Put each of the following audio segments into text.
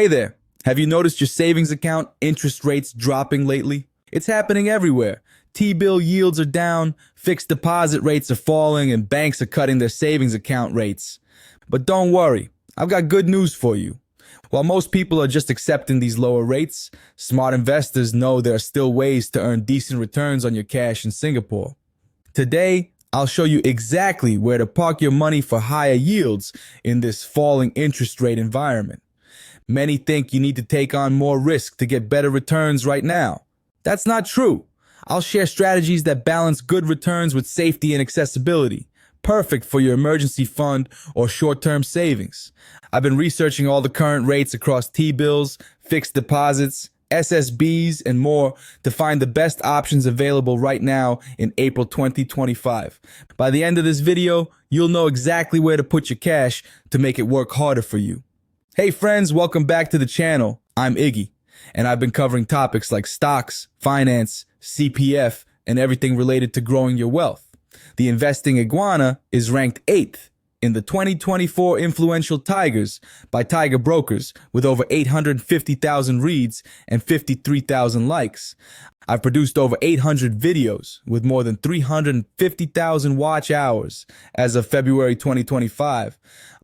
Hey there, have you noticed your savings account interest rates dropping lately? It's happening everywhere. T-bill yields are down, fixed deposit rates are falling, and banks are cutting their savings account rates. But don't worry, I've got good news for you. While most people are just accepting these lower rates, smart investors know there are still ways to earn decent returns on your cash in Singapore. Today, I'll show you exactly where to park your money for higher yields in this falling interest rate environment. Many think you need to take on more risk to get better returns right now. That's not true. I'll share strategies that balance good returns with safety and accessibility, perfect for your emergency fund or short-term savings. I've been researching all the current rates across T-bills, fixed deposits, SSBs, and more to find the best options available right now in April 2025. By the end of this video, you'll know exactly where to put your cash to make it work harder for you. Hey friends, welcome back to the channel. I'm Iggy, and I've been covering topics like stocks, finance, CPF, and everything related to growing your wealth. The Investing Iguana is ranked 8th in the 2024 Influential Tigers by Tiger Brokers with over 850,000 reads and 53,000 likes. I've produced over 800 videos with more than 350,000 watch hours as of February 2025.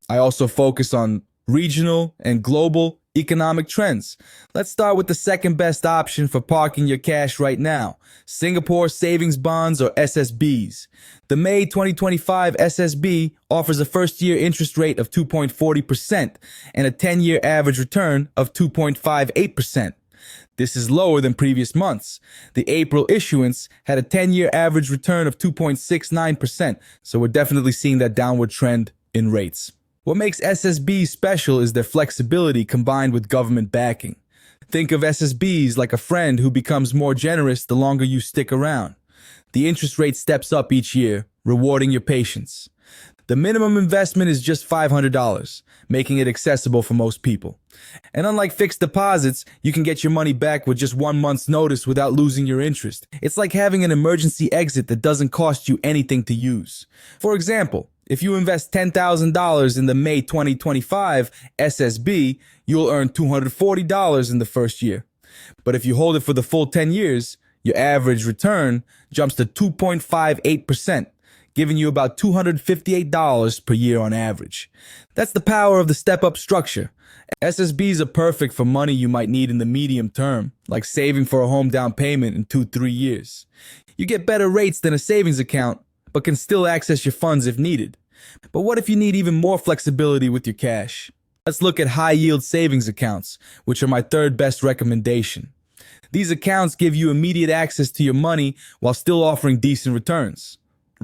I also focus on regional and global economic trends. Let's start with the second best option for parking your cash right now, Singapore Savings Bonds or SSBs. The May 2025 SSB offers a first-year interest rate of 2.40% and a 10-year average return of 2.58%. This is lower than previous months. The April issuance had a 10-year average return of 2.69%, so we're definitely seeing that downward trend in rates. What makes SSBs special is their flexibility combined with government backing. Think of SSBs like a friend who becomes more generous the longer you stick around. The interest rate steps up each year, rewarding your patience. The minimum investment is just $500, making it accessible for most people. And unlike fixed deposits, you can get your money back with just 1 month's notice without losing your interest. It's like having an emergency exit that doesn't cost you anything to use. For example, if you invest $10,000 in the May 2025 SSB, you'll earn $240 in the first year. But if you hold it for the full 10 years, your average return jumps to 2.58%, giving you about $258 per year on average. That's the power of the step-up structure. SSBs are perfect for money you might need in the medium term, like saving for a home down payment in 2-3 years. You get better rates than a savings account, but can still access your funds if needed. But what if you need even more flexibility with your cash? Let's look at high-yield savings accounts, which are my third best recommendation. These accounts give you immediate access to your money while still offering decent returns.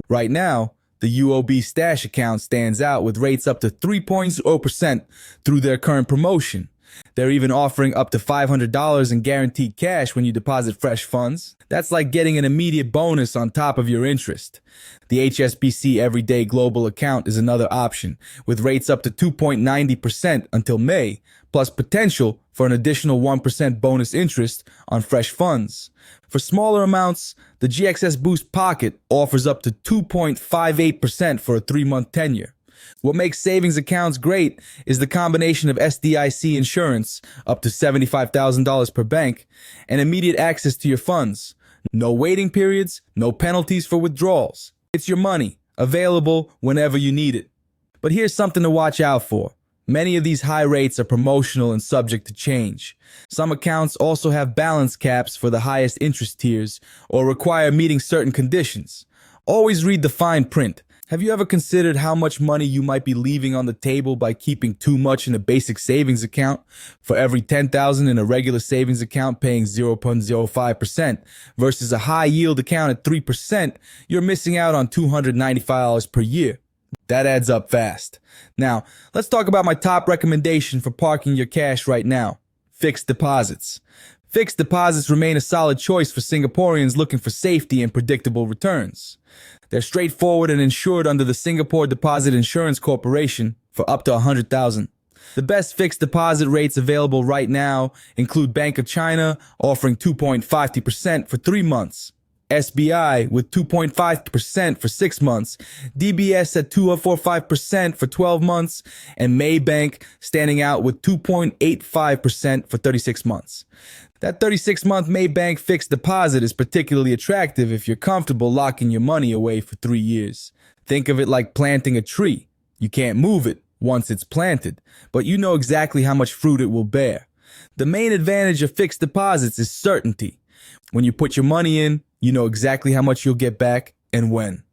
Right now, the UOB Stash account stands out with rates up to 3.0% through their current promotion. They're even offering up to $500 in guaranteed cash when you deposit fresh funds. That's like getting an immediate bonus on top of your interest. The HSBC Everyday Global account is another option, with rates up to 2.90% until May, plus potential for an additional 1% bonus interest on fresh funds. For smaller amounts, the GXS Boost Pocket offers up to 2.58% for a 3-month tenure. What makes savings accounts great is the combination of SDIC insurance, up to $75,000 per bank, and immediate access to your funds. No waiting periods, no penalties for withdrawals. It's your money, available whenever you need it. But here's something to watch out for. Many of these high rates are promotional and subject to change. Some accounts also have balance caps for the highest interest tiers or require meeting certain conditions. Always read the fine print. Have you ever considered how much money you might be leaving on the table by keeping too much in a basic savings account? For every $10,000 in a regular savings account paying 0.05% versus a high-yield account at 3%, you're missing out on $295 per year. That adds up fast. Now, let's talk about my top recommendation for parking your cash right now: fixed deposits. Fixed deposits remain a solid choice for Singaporeans looking for safety and predictable returns. They're straightforward and insured under the Singapore Deposit Insurance Corporation for up to $100,000. The best fixed deposit rates available right now include Bank of China offering 2.50% for 3 months, SBI with 2.5% for 6 months, DBS at 2.45% for 12 months, and Maybank standing out with 2.85% for 36 months. That 36-month Maybank fixed deposit is particularly attractive if you're comfortable locking your money away for 3 years. Think of it like planting a tree. You can't move it once it's planted, but you know exactly how much fruit it will bear. The main advantage of fixed deposits is certainty. When you put your money in, you know exactly how much you'll get back and when.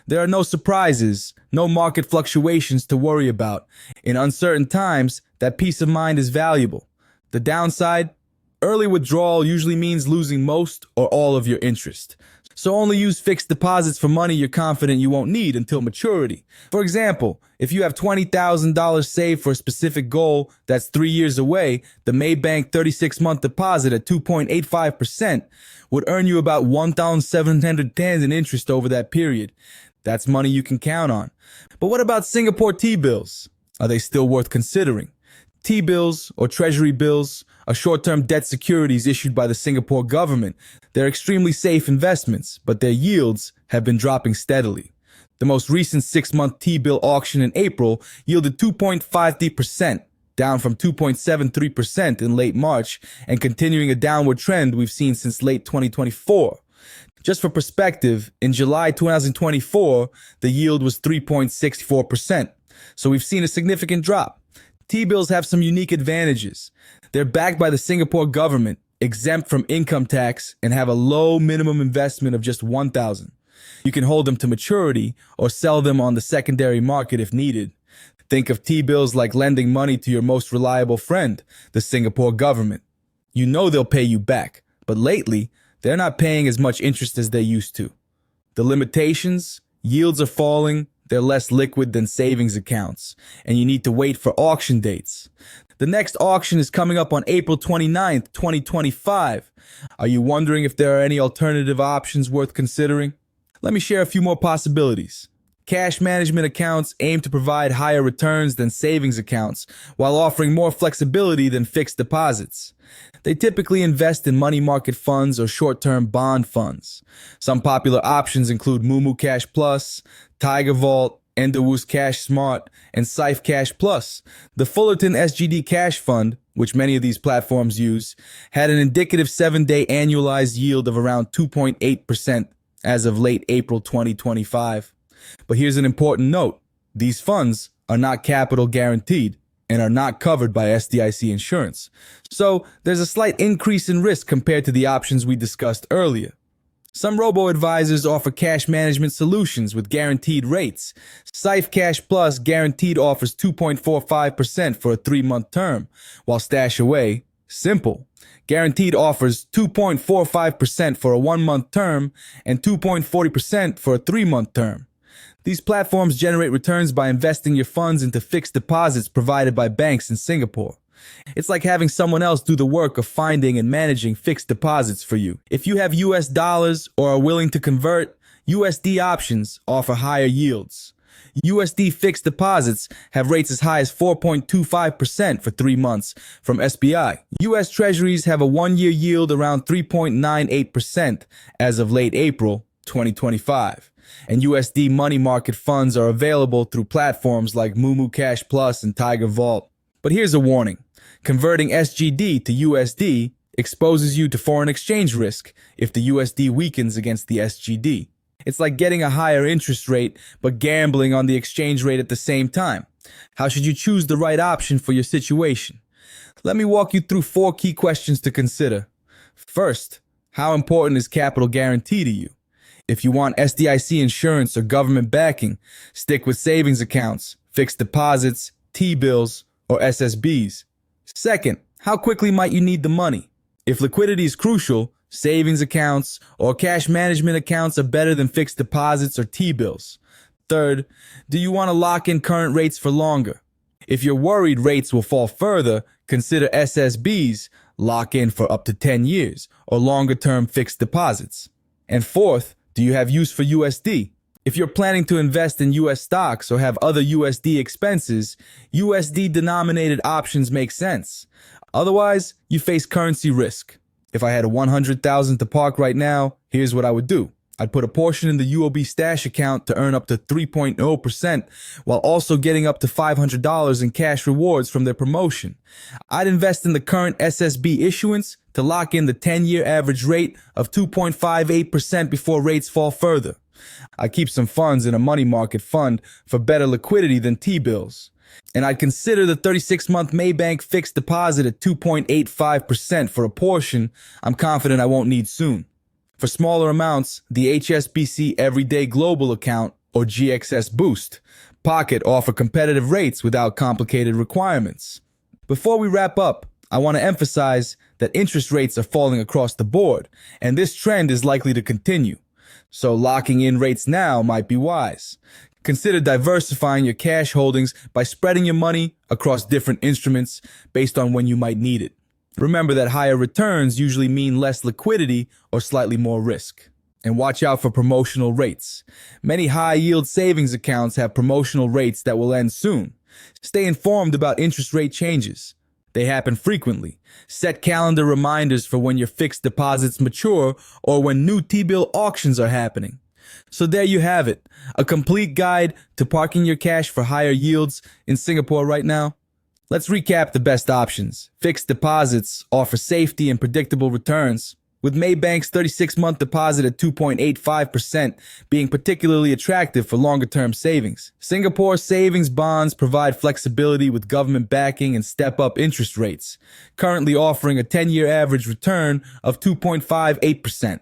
There are no surprises, no market fluctuations to worry about. In uncertain times, that peace of mind is valuable. The downside? Early withdrawal usually means losing most or all of your interest. So only use fixed deposits for money you're confident you won't need until maturity. For example, if you have $20,000 saved for a specific goal that's 3 years away, the Maybank 36-month deposit at 2.85% would earn you about $1,710 in interest over that period. That's money you can count on. But what about Singapore T-bills? Are they still worth considering? T-bills, or treasury bills, are short-term debt securities issued by the Singapore government. They're extremely safe investments, but their yields have been dropping steadily. The most recent 6-month T-bill auction in April yielded 2.53%, down from 2.73% in late March, and continuing a downward trend we've seen since late 2024. Just for perspective, in July 2024, the yield was 3.64%, so we've seen a significant drop. T-bills have some unique advantages. They're backed by the Singapore government, exempt from income tax, and have a low minimum investment of just $1,000. You can hold them to maturity or sell them on the secondary market if needed. Think of T-bills like lending money to your most reliable friend, the Singapore government. You know they'll pay you back, but lately, they're not paying as much interest as they used to. The limitations? Yields are falling. They're less liquid than savings accounts, and you need to wait for auction dates. The next auction is coming up on April 29th, 2025. Are you wondering if there are any alternative options worth considering? Let me share a few more possibilities. Cash management accounts aim to provide higher returns than savings accounts while offering more flexibility than fixed deposits. They typically invest in money market funds or short-term bond funds. Some popular options include Moomoo Cash Plus, Tiger Vault, Endowus Cash Smart, and Safe Cash Plus. The Fullerton SGD Cash Fund, which many of these platforms use, had an indicative 7-day annualized yield of around 2.8% as of late April 2025. But here's an important note. These funds are not capital guaranteed and are not covered by SDIC insurance. So there's a slight increase in risk compared to the options we discussed earlier. Some robo-advisors offer cash management solutions with guaranteed rates. Safe Cash Plus guaranteed offers 2.45% for a 3-month term, while Stash Away, simple, guaranteed offers 2.45% for a 1-month term and 2.40% for a 3-month term. These platforms generate returns by investing your funds into fixed deposits provided by banks in Singapore. It's like having someone else do the work of finding and managing fixed deposits for you. If you have US dollars or are willing to convert, USD options offer higher yields. USD fixed deposits have rates as high as 4.25% for 3 months from SBI. US Treasuries have a 1-year yield around 3.98% as of late April 2025. And USD money market funds are available through platforms like Moomoo Cash Plus and Tiger Vault. But here's a warning. Converting SGD to USD exposes you to foreign exchange risk if the USD weakens against the SGD. It's like getting a higher interest rate but gambling on the exchange rate at the same time. How should you choose the right option for your situation? Let me walk you through 4 key questions to consider. First, how important is capital guarantee to you? If you want SDIC insurance or government backing, stick with savings accounts, fixed deposits, T-bills, or SSBs. Second, how quickly might you need the money? If liquidity is crucial, savings accounts or cash management accounts are better than fixed deposits or T-bills. Third, do you want to lock in current rates for longer? If you're worried rates will fall further, consider SSBs, lock in for up to 10 years, or longer-term fixed deposits. And fourth, do you have use for USD? If you're planning to invest in US stocks or have other USD expenses, USD denominated options make sense. Otherwise, you face currency risk. If I had 100,000 to park right now, here's what I would do. I'd put a portion in the UOB stash account to earn up to 3.0% while also getting up to $500 in cash rewards from their promotion. I'd invest in the current SSB issuance to lock in the 10-year average rate of 2.58% before rates fall further. I keep some funds in a money market fund for better liquidity than T-bills. And I'd consider the 36-month Maybank fixed deposit at 2.85% for a portion I'm confident I won't need soon. For smaller amounts, the HSBC Everyday Global Account, or GXS Boost, Pocket offer competitive rates without complicated requirements. Before we wrap up, I want to emphasize that interest rates are falling across the board, and this trend is likely to continue. So locking in rates now might be wise. Consider diversifying your cash holdings by spreading your money across different instruments based on when you might need it. Remember that higher returns usually mean less liquidity or slightly more risk. And watch out for promotional rates. Many high-yield savings accounts have promotional rates that will end soon. Stay informed about interest rate changes. They happen frequently. Set calendar reminders for when your fixed deposits mature or when new T-bill auctions are happening. So there you have it, a complete guide to parking your cash for higher yields in Singapore right now. Let's recap the best options. Fixed deposits offer safety and predictable returns, with Maybank's 36-month deposit at 2.85% being particularly attractive for longer-term savings. Singapore savings bonds provide flexibility with government backing and step-up interest rates, currently offering a 10-year average return of 2.58%.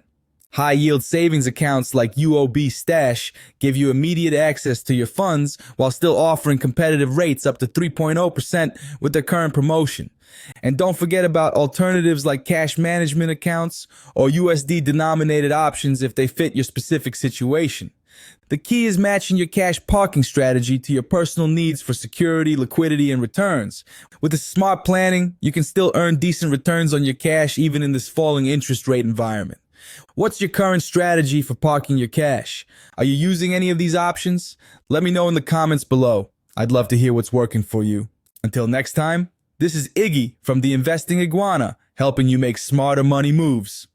High-yield savings accounts like UOB Stash give you immediate access to your funds while still offering competitive rates up to 3.0% with their current promotion. And don't forget about alternatives like cash management accounts or USD denominated options if they fit your specific situation. The key is matching your cash parking strategy to your personal needs for security, liquidity, and returns. With the smart planning, you can still earn decent returns on your cash even in this falling interest rate environment. What's your current strategy for parking your cash? Are you using any of these options? Let me know in the comments below. I'd love to hear what's working for you. Until next time, this is Iggy from the Investing Iguana, helping you make smarter money moves.